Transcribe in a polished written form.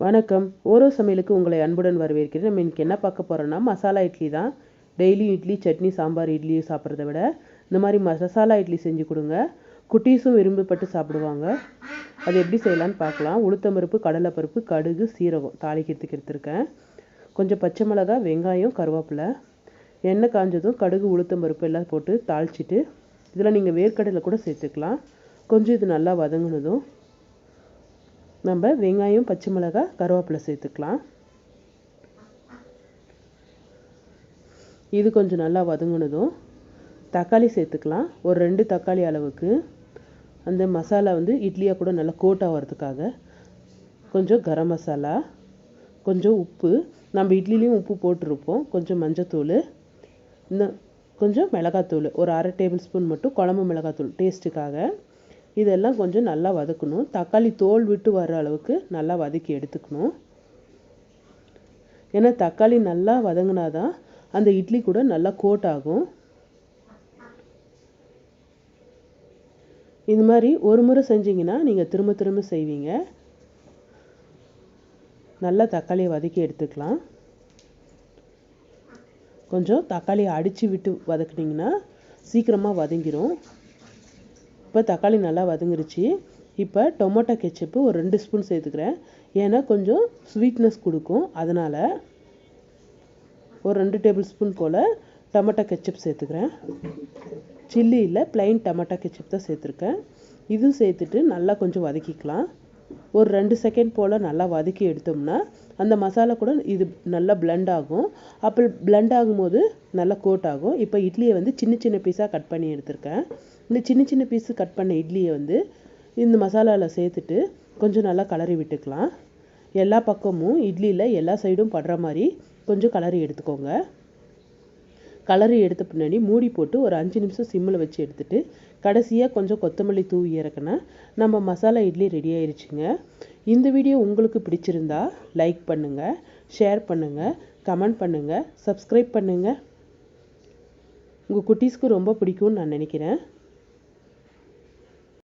வணக்கம். ஓரோ சமையலுக்கு உங்களை அன்புடன் வரவேற்கிறேன். நம்ம இன்னைக்கு என்ன பார்க்க போறோம்னா, மசாலா இட்லி தான். டெய்லி இட்லி, சட்னி, சாம்பார், இட்லி சாப்பிட்றத விட இந்த மாதிரி மசாலா இட்லி செஞ்சு கொடுங்க. குட்டீஸும் விரும்பப்பட்டு சாப்பிடுவாங்க. அது எப்படி செய்யலான்னு பார்க்கலாம். உளுத்தம்பருப்பு, கடலைப்பருப்பு, கடுகு, சீரகம் தாளிக்கிறதுக்கு எடுத்திருக்கேன். கொஞ்சம் பச்சை மிளகாய், வெங்காயம், கருவேப்பிலை. எண்ணெய் காஞ்சதும் கடுகு, உளுத்தம்பருப்பு எல்லாம் போட்டு தாளிச்சிட்டு இதில் நீங்கள் வேர்க்கடலை கூட சேர்த்துக்கலாம். கொஞ்சம் இது நல்லா வதங்கினதும் நம்ம வெங்காயம், பச்சை மிளகாய், கருவேப்பிலை சேர்த்துக்கலாம். இது கொஞ்சம் நல்லா வதங்கினதும் தக்காளி சேர்த்துக்கலாம். ஒரு 2 தக்காளி அளவுக்கு. அந்த மசாலா இட்லியாக கூட நல்லா கோட் ஆகிறதுக்காக கொஞ்சம் கரம் மசாலா, கொஞ்சம் உப்பு, நம்ம இட்லிலையும் உப்பு போட்டிருப்போம், கொஞ்சம் மஞ்சத்தூள், இன்னும் கொஞ்சம் மிளகாத்தூள், ஒரு 1/2 டேபிள் ஸ்பூன் மட்டும் குழம்பு மிளகாத்தூள் டேஸ்ட்டுக்காக. இதெல்லாம் கொஞ்சம் நல்லா வதக்கணும். தக்காளி தோல் விட்டு வர அளவுக்கு நல்லா வதக்கி எடுத்துக்கணும். ஏன்னா தக்காளி நல்லா வதங்கினாதான் அந்த இட்லி கூட நல்லா கோட் ஆகும். இது மாதிரி ஒரு முறை செஞ்சீங்கன்னா நீங்கள் திரும்ப திரும்ப செய்வீங்க. நல்லா தக்காளியை வதக்கி எடுத்துக்கலாம். கொஞ்சம் தக்காளியை அடித்து விட்டு வதக்குனிங்கன்னா சீக்கிரமாக வதங்கிடும். இப்போ தக்காளி நல்லா வதங்கிருச்சு. இப்போ டொமேட்டோ கெச்சப்பு ஒரு 2 ஸ்பூன் சேர்த்துக்கிறேன். ஏன்னா கொஞ்சம் ஸ்வீட்னஸ் கொடுக்கும். அதனால் ஒரு 2 டேபிள் ஸ்பூன் போல் டொமேட்டோ கெச்சப் சேர்த்துக்கிறேன். சில்லி இல்லை, ப்ளைன் டொமேட்டோ கெச்சப் தான் சேர்த்துருக்கேன். இதுவும் சேர்த்துட்டு நல்லா கொஞ்சம் வதக்கிக்கலாம். ஒரு 2 செகண்ட் போல் நல்லா வதக்கி எடுத்தோம்னா அந்த மசாலா கூட இது நல்லா பிளெண்ட் ஆகும். அப்போ பிளெண்ட் ஆகும்போது நல்லா கோட் ஆகும். இப்போ இட்லியை சின்ன சின்ன பீஸாக கட் பண்ணி எடுத்திருக்கேன். இந்த சின்ன சின்ன பீஸு கட் பண்ண இட்லியை இந்த மசாலாவில் சேர்த்துட்டு கொஞ்சம் நல்லா கலரி விட்டுக்கலாம். எல்லா பக்கமும் இட்லியில் எல்லா சைடும் படுற மாதிரி கொஞ்சம் கலரி எடுத்துக்கோங்க. கலரி எடுத்த பின்னாடி மூடி போட்டு ஒரு 5 நிமிஷம் சிம்மில் வச்சு எடுத்துட்டு கடைசியாக கொஞ்சம் கொத்தமல்லி தூவி இறக்குனா நம்ம மசாலா இட்லி ரெடி ஆயிடுச்சுங்க. இந்த வீடியோ உங்களுக்கு பிடிச்சிருந்தா லைக் பண்ணுங்கள், ஷேர் பண்ணுங்கள், கமெண்ட் பண்ணுங்கள், சப்ஸ்கிரைப் பண்ணுங்கள். உங்கள் குட்டீஸ்க்கு ரொம்ப பிடிக்கும்னு நான் நினைக்கிறேன்.